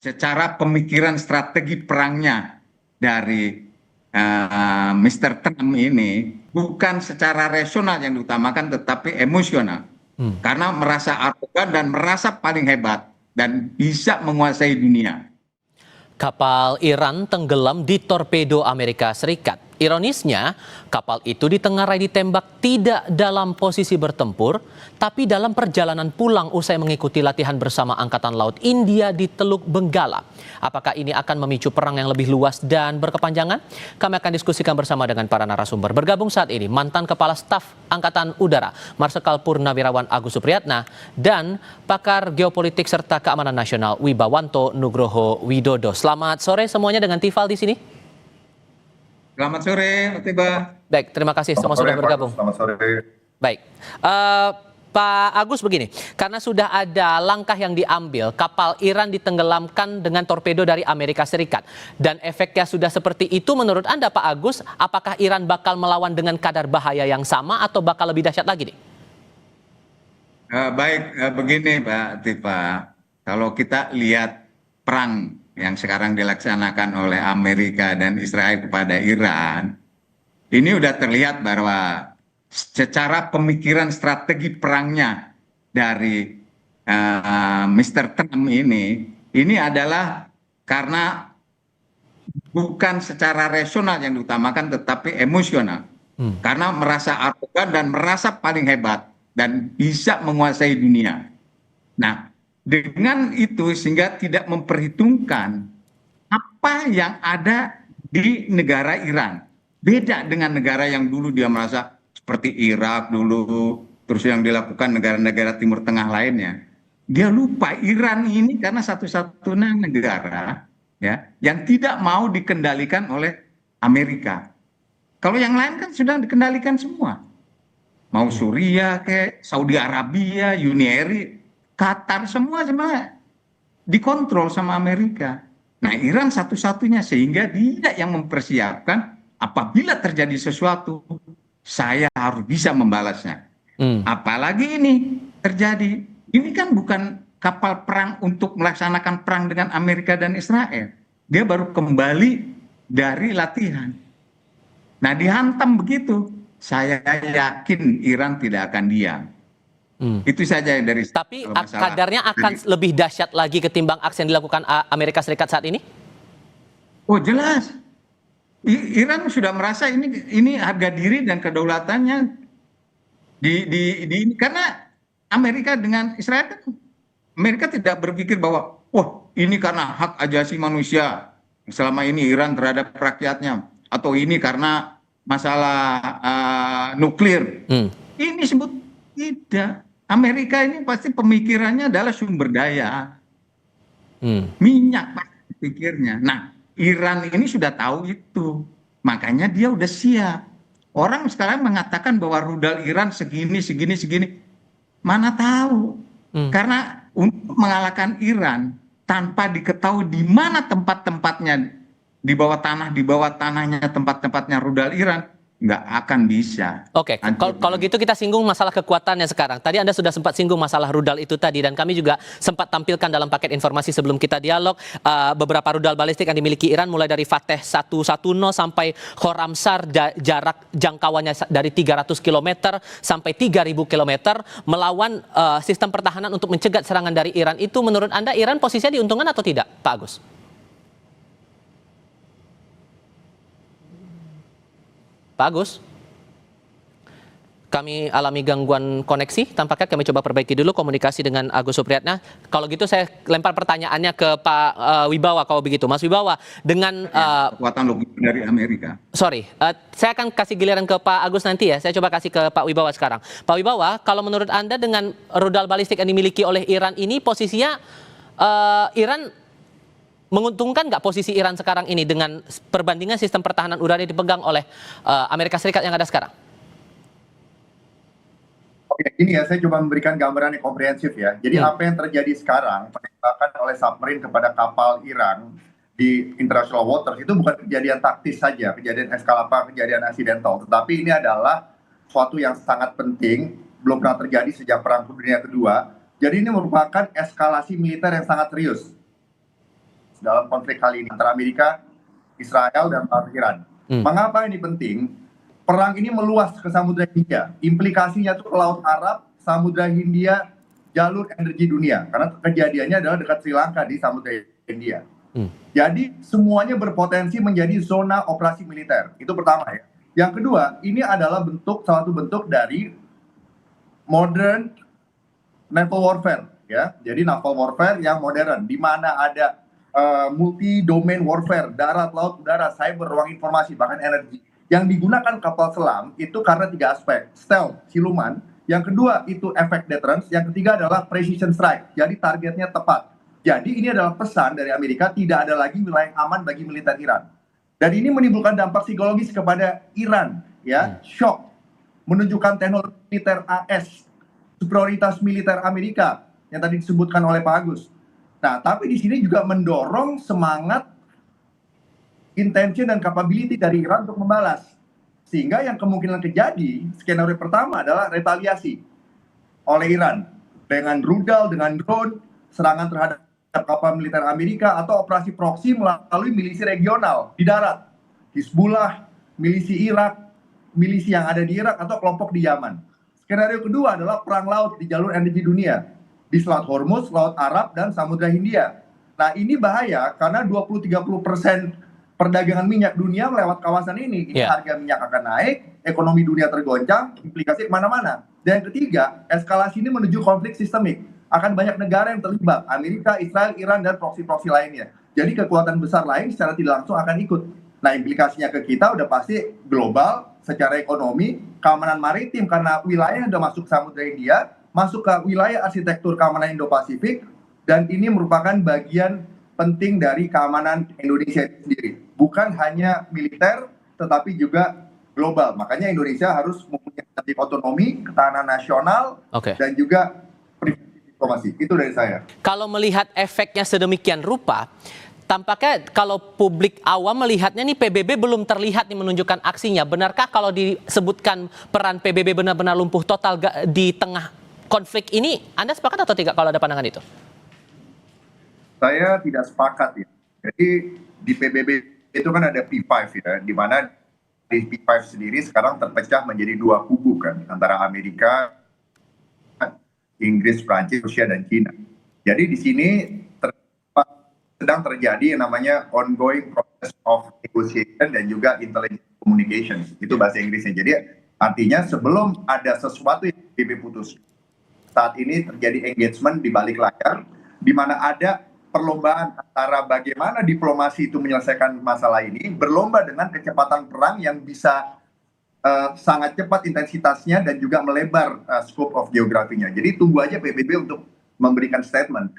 secara pemikiran strategi perangnya dari Mr. Trump ini bukan secara rasional yang diutamakan, tetapi emosional. Karena merasa arogan dan merasa paling hebat dan bisa menguasai dunia. Kapal Iran tenggelam di torpedo Amerika Serikat. Ironisnya, kapal itu ditengarai ditembak tidak dalam posisi bertempur, tapi dalam perjalanan pulang usai mengikuti latihan bersama Angkatan Laut India di Teluk Benggala. Apakah ini akan memicu perang yang lebih luas dan berkepanjangan? Kami akan diskusikan bersama dengan para narasumber. Bergabung saat ini mantan Kepala Staf Angkatan Udara, Marsikal Purnawirawan Agus Supriyatna, dan pakar geopolitik serta keamanan nasional Wibawanto Nugroho Widodo. Selamat sore semuanya dengan Tifal di sini. Selamat sore, Tiba. Baik, terima kasih semua sudah bergabung. Selamat sore. Baik, Pak Agus begini, karena sudah ada langkah yang diambil, kapal Iran ditenggelamkan dengan torpedo dari Amerika Serikat, dan efeknya sudah seperti itu, menurut Anda Pak Agus, apakah Iran bakal melawan dengan kadar bahaya yang sama atau bakal lebih dahsyat lagi nih? Begini Pak Tifa, kalau kita lihat perang yang sekarang dilaksanakan oleh Amerika dan Israel kepada Iran, ini udah terlihat bahwa secara pemikiran strategi perangnya dari Mr. Trump ini adalah karena bukan secara rasional yang diutamakan, tetapi emosional. Karena merasa arogan dan merasa paling hebat dan bisa menguasai dunia. Nah, dengan itu sehingga tidak memperhitungkan apa yang ada di negara Iran. Beda dengan negara yang dulu dia merasa seperti Irak dulu, terus yang dilakukan negara-negara Timur Tengah lainnya. Dia lupa Iran ini karena satu-satunya negara ya yang tidak mau dikendalikan oleh Amerika. Kalau yang lain kan sudah dikendalikan semua. Mau Suriah ke Saudi Arabia, Uni Emirat, Qatar, semua dikontrol sama Amerika. Nah, Iran satu-satunya, sehingga dia yang mempersiapkan apabila terjadi sesuatu, saya harus bisa membalasnya. Apalagi ini terjadi, ini kan bukan kapal perang untuk melaksanakan perang dengan Amerika dan Israel. Dia baru kembali dari latihan. Nah, dihantam begitu, saya yakin Iran tidak akan diam. Itu saja dari. Tapi kadarnya akan lebih dahsyat lagi ketimbang aksi yang dilakukan Amerika Serikat saat ini? Oh jelas, Iran sudah merasa ini harga diri dan kedaulatannya karena Amerika dengan Israel kan, Amerika tidak berpikir bahwa ini karena hak asasi manusia selama ini Iran terhadap rakyatnya, atau ini karena masalah nuklir. Ini sebut tidak. Amerika ini pasti pemikirannya adalah sumber daya, minyak pasti pikirnya. Nah, Iran ini sudah tahu itu, makanya dia udah siap. Orang sekarang mengatakan bahwa rudal Iran segini, mana tahu? Karena untuk mengalahkan Iran tanpa diketahui di mana tempat-tempatnya, di bawah tanahnya tempat-tempatnya rudal Iran, nggak akan bisa. Oke, kalau gitu kita singgung masalah kekuatannya sekarang. Tadi Anda sudah sempat singgung masalah rudal itu tadi, dan kami juga sempat tampilkan dalam paket informasi sebelum kita dialog beberapa rudal balistik yang dimiliki Iran, mulai dari Fateh 110 sampai Khorramshahr, jarak jangkauannya dari 300 km sampai 3000 km, melawan sistem pertahanan untuk mencegat serangan dari Iran. Itu menurut Anda Iran posisinya diuntungkan atau tidak, Pak Agus? Pak Agus, kami alami gangguan koneksi, tampaknya kami coba perbaiki dulu komunikasi dengan Agus Supriyatna. Kalau gitu saya lempar pertanyaannya ke Pak Wibawa kalau begitu. Mas Wibawa, dengan kekuatan logistik dari Amerika. Saya akan kasih giliran ke Pak Agus nanti ya. Saya coba kasih ke Pak Wibawa sekarang. Pak Wibawa, kalau menurut Anda dengan rudal balistik yang dimiliki oleh Iran ini, posisinya Iran menguntungkan nggak posisi Iran sekarang ini dengan perbandingan sistem pertahanan udara yang dipegang oleh Amerika Serikat yang ada sekarang? Oke, ini ya, saya coba memberikan gambaran yang komprehensif ya. Jadi apa yang terjadi sekarang, penembakan oleh submarine kepada kapal Iran di international waters, itu bukan kejadian taktis saja, kejadian kejadian accidental, tetapi ini adalah suatu yang sangat penting, belum pernah terjadi sejak Perang Dunia Kedua. Jadi ini merupakan eskalasi militer yang sangat serius. dalam konflik kali ini antara Amerika, Israel, dan Iran. Mengapa ini penting? Perang ini meluas ke Samudra Hindia. Implikasinya tuh ke Laut Arab, Samudra Hindia, jalur energi dunia. Karena kejadiannya adalah dekat Sri Lanka di Samudra Hindia. Jadi semuanya berpotensi menjadi zona operasi militer. Itu pertama ya. Yang kedua, ini adalah salah satu bentuk dari modern naval warfare ya. Jadi naval warfare yang modern di mana ada multi domain warfare, darat, laut, udara, cyber, ruang informasi, bahkan energi. Yang digunakan kapal selam itu karena 3 aspek. Stealth, siluman. Yang kedua itu efek deterrence. Yang ketiga adalah precision strike. Jadi targetnya tepat. Jadi ini adalah pesan dari Amerika, tidak ada lagi wilayah aman bagi militer Iran. Dan ini menimbulkan dampak psikologis kepada Iran, ya, shock, menunjukkan teknologi militer AS, superioritas militer Amerika yang tadi disebutkan oleh Pak Agus. Nah, tapi di sini juga mendorong semangat, intention dan capability dari Iran untuk membalas. Sehingga yang kemungkinan terjadi, skenario pertama adalah retaliasi oleh Iran dengan rudal, dengan drone, serangan terhadap kapal militer Amerika atau operasi proksi melalui milisi regional di darat, Hizbullah, milisi Irak, milisi yang ada di Irak atau kelompok di Yaman. Skenario kedua adalah perang laut di jalur energi dunia di Selat Hormuz, Laut Arab, dan Samudra Hindia. Nah ini bahaya karena 20-30% perdagangan minyak dunia melewat kawasan ini. Ini harga minyak akan naik, ekonomi dunia tergoncang, implikasi kemana-mana. Dan yang ketiga, eskalasi ini menuju konflik sistemik. Akan banyak negara yang terlibat, Amerika, Israel, Iran, dan proksi-proksi lainnya. Jadi kekuatan besar lain secara tidak langsung akan ikut. Nah implikasinya ke kita udah pasti global, secara ekonomi, keamanan maritim karena wilayah udah masuk Samudra Hindia, masuk ke wilayah arsitektur keamanan Indo-Pasifik, dan ini merupakan bagian penting dari keamanan Indonesia sendiri. Bukan hanya militer, tetapi juga global. Makanya Indonesia harus mempunyai otonomi, ketahanan nasional, dan juga diplomasi. Itu dari saya. Kalau melihat efeknya sedemikian rupa, tampaknya kalau publik awam melihatnya nih PBB belum terlihat nih menunjukkan aksinya. Benarkah kalau disebutkan peran PBB benar-benar lumpuh total di tengah konflik ini? Anda sepakat atau tidak kalau ada pandangan itu? Saya tidak sepakat ya. Jadi di PBB itu kan ada P5 ya, di mana di P5 sendiri sekarang terpecah menjadi 2 kubu kan, antara Amerika, Inggris, Prancis, Rusia, dan Cina. Jadi di sini sedang terjadi yang namanya ongoing process of negotiation dan juga intelligence communication. Itu bahasa Inggrisnya. Jadi artinya sebelum ada sesuatu yang PBB putus, saat ini terjadi engagement di balik layar, di mana ada perlombaan antara bagaimana diplomasi itu menyelesaikan masalah ini, berlomba dengan kecepatan perang yang bisa sangat cepat intensitasnya dan juga melebar scope of geografinya. Jadi tunggu aja PBB untuk memberikan statement.